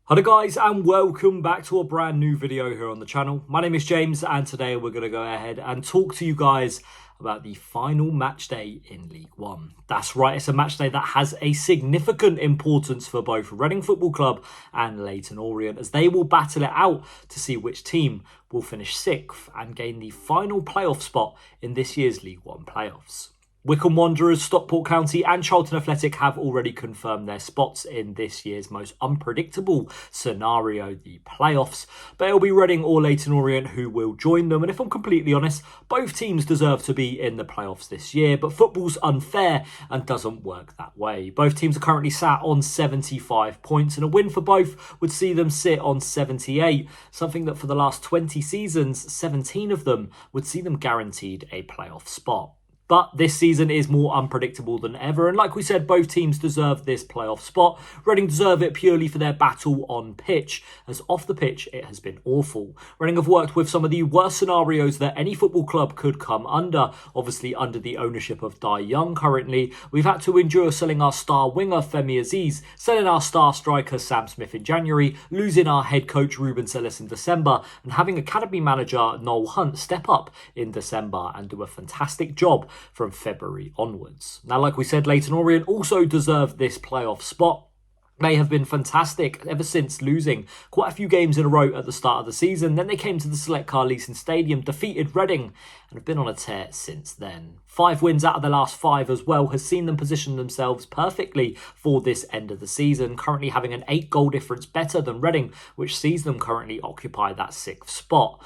Hello guys and welcome back to a brand new video here on the channel. My name is James and today we're going to go ahead and talk to you guys about the final match day in League One. That's right, it's a match day that has a significant importance for both Reading Football Club and Leyton Orient, as they will battle it out to see which team will finish 6th and gain the final playoff spot in this year's League One playoffs. Wycombe Wanderers, Stockport County and Charlton Athletic have already confirmed their spots in this year's most unpredictable scenario, the playoffs. But it'll be Reading or Leyton Orient who will join them. And if I'm completely honest, both teams deserve to be in the playoffs this year. But football's unfair and doesn't work that way. Both teams are currently sat on 75 points, and a win for both would see them sit on 78. Something that for the last 20 seasons, 17 of them would see them guaranteed a playoff spot. But this season is more unpredictable than ever, and like we said, both teams deserve this playoff spot. Reading deserve it purely for their battle on pitch, as off the pitch it has been awful. Reading have worked with some of the worst scenarios that any football club could come under, obviously under the ownership of Dai Young currently. We've had to endure selling our star winger Femi Aziz, selling our star striker Sam Smith in January, losing our head coach Ruben Sellis in December, and having academy manager Noel Hunt step up in December and do a fantastic job from February onwards. Now, like we said, Leyton Orient also deserve this playoff spot. They have been fantastic ever since losing quite a few games in a row at the start of the season. Then they came to the Select Car Leasing Stadium, defeated Reading, and have been on a tear since then. 5 wins out of their last 5 as well has seen them position themselves perfectly for this end of the season, currently having an 8-goal difference better than Reading, which sees them currently occupy that 6th spot.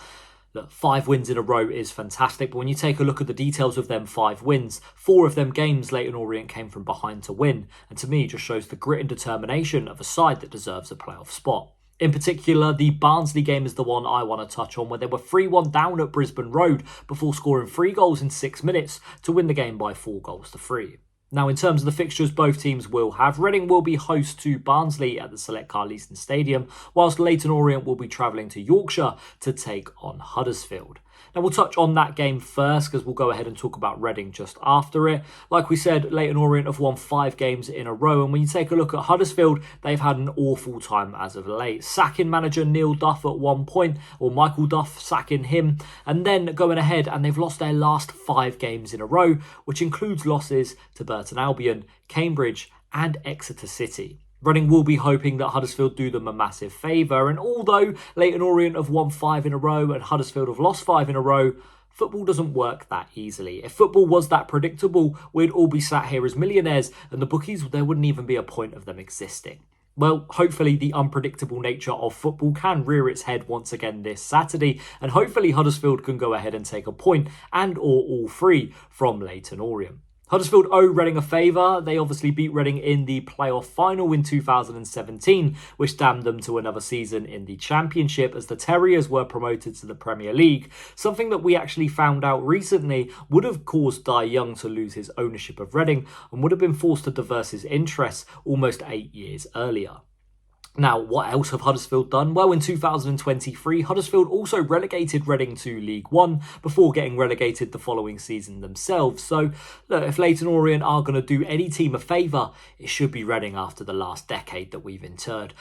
Look, 5 wins in a row is fantastic, but when you take a look at the details of them 5 wins, 4 of them games Leyton Orient came from behind to win, and to me just shows the grit and determination of a side that deserves a playoff spot. In particular, the Barnsley game is the one I want to touch on, where they were 3-1 down at Brisbane Road before scoring 3 goals in 6 minutes to win the game by 4-3. Now, in terms of the fixtures both teams will have, Reading will be host to Barnsley at the Select Car Leasing Stadium, whilst Leyton Orient will be travelling to Yorkshire to take on Huddersfield. Now, we'll touch on that game first because we'll go ahead and talk about Reading just after it. Like we said, Leyton Orient have won 5 games in a row, and when you take a look at Huddersfield, they've had an awful time as of late. Sacking manager Neil Duff at one point, or Michael Duff sacking him, and then going ahead and they've lost their last 5 games in a row, which includes losses to Burton Albion, Cambridge and Exeter City. Reading will be hoping that Huddersfield do them a massive favour, and although Leyton Orient have won 5 in a row and Huddersfield have lost 5 in a row, football doesn't work that easily. If football was that predictable, we'd all be sat here as millionaires, and the bookies, there wouldn't even be a point of them existing. Well, hopefully the unpredictable nature of football can rear its head once again this Saturday, and hopefully Huddersfield can go ahead and take a point and or all 3 from Leyton Orient. Huddersfield owe Reading a favour. They obviously beat Reading in the playoff final in 2017, which damned them to another season in the Championship as the Terriers were promoted to the Premier League. Something that we actually found out recently would have caused Dai Young to lose his ownership of Reading and would have been forced to diverse his interests almost 8 years earlier. Now, what else have Huddersfield done? Well, in 2023, Huddersfield also relegated Reading to League One before getting relegated the following season themselves. So, look, if Leyton Orient are going to do any team a favour, it should be Reading after the last decade that we've interred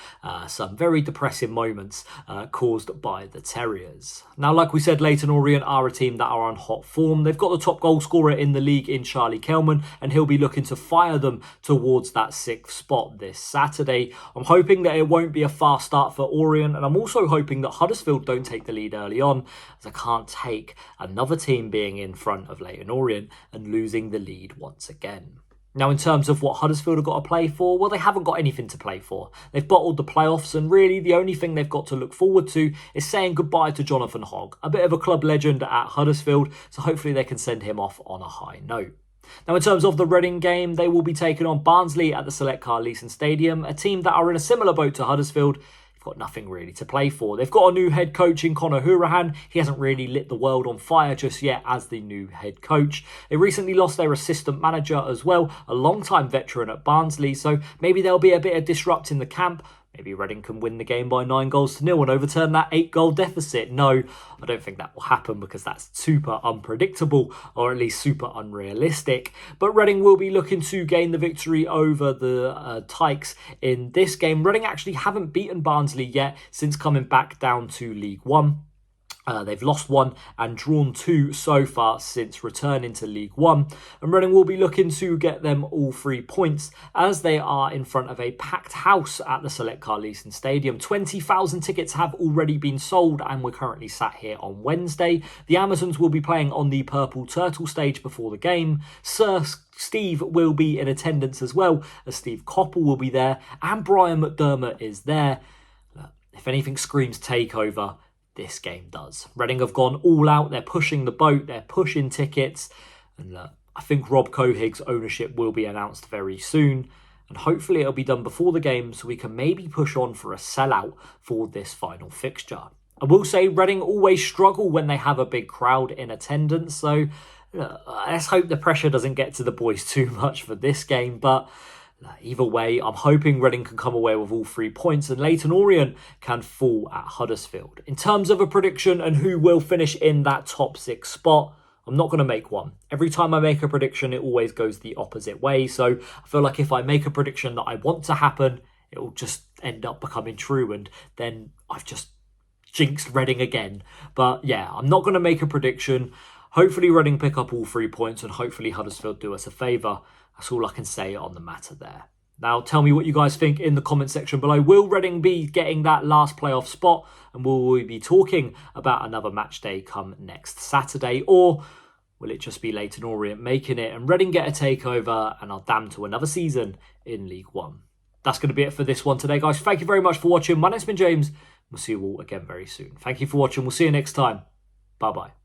some very depressing moments caused by the Terriers. Now, like we said, Leyton Orient are a team that are on hot form. They've got the top goal scorer in the league in Charlie Kelman, and he'll be looking to fire them towards that 6th spot this Saturday. I'm hoping that it won't be a fast start for Orient, and I'm also hoping that Huddersfield don't take the lead early on, as I can't take another team being in front of Leyton Orient and losing the lead once again. Now, in terms of what Huddersfield have got to play for, well, they haven't got anything to play for. They've bottled the playoffs, and really the only thing they've got to look forward to is saying goodbye to Jonathan Hogg, a bit of a club legend at Huddersfield, so hopefully they can send him off on a high note. Now, in terms of the Reading game, they will be taking on Barnsley at the Select Car Leasing Stadium, a team that are in a similar boat to Huddersfield. They've got nothing really to play for. They've got a new head coach in Conor Hourihane. He hasn't really lit the world on fire just yet as the new head coach. They recently lost their assistant manager as well, a long-time veteran at Barnsley, so maybe there'll be a bit of disrupt in the camp. maybe Reading can win the game by 9-0 and overturn that 8-goal deficit. No, I don't think that will happen because that's super unpredictable, or at least super unrealistic. But Reading will be looking to gain the victory over the Tykes in this game. Reading actually haven't beaten Barnsley yet since coming back down to League One. They've lost 1 and drawn 2 so far since returning to League One. And Reading will be looking to get them all 3 points as they are in front of a packed house at the Select Car Leyton Stadium. 20,000 tickets have already been sold and we're currently sat here on Wednesday. The Amazons will be playing on the Purple Turtle stage before the game. Sir Steve will be in attendance as well, as Steve Coppell will be there and Brian McDermott is there. If anything screams takeover, this game does. Reading have gone all out. They're pushing the boat. They're pushing tickets. And I think Rob Cohig's ownership will be announced very soon. And hopefully it'll be done before the game so we can maybe push on for a sellout for this final fixture. I will say Reading always struggle when they have a big crowd in attendance. So let's hope the pressure doesn't get to the boys too much for this game. But either way, I'm hoping Reading can come away with all 3 points and Leyton Orient can fall at Huddersfield. In terms of a prediction and who will finish in that top 6 spot, I'm not going to make one. Every time I make a prediction, it always goes the opposite way. So I feel like if I make a prediction that I want to happen, it will just end up becoming true. And then I've just jinxed Reading again. But yeah, I'm not going to make a prediction. Hopefully Reading pick up all 3 points and hopefully Huddersfield do us a favour. That's all I can say on the matter there. Now, tell me what you guys think in the comment section below. Will Reading be getting that last playoff spot? And will we be talking about another match day come next Saturday? Or will it just be Leyton Orient making it and Reading get a takeover and are damned to another season in League One? That's going to be it for this one today, guys. Thank you very much for watching. My name's been James. We'll see you all again very soon. Thank you for watching. We'll see you next time. Bye-bye.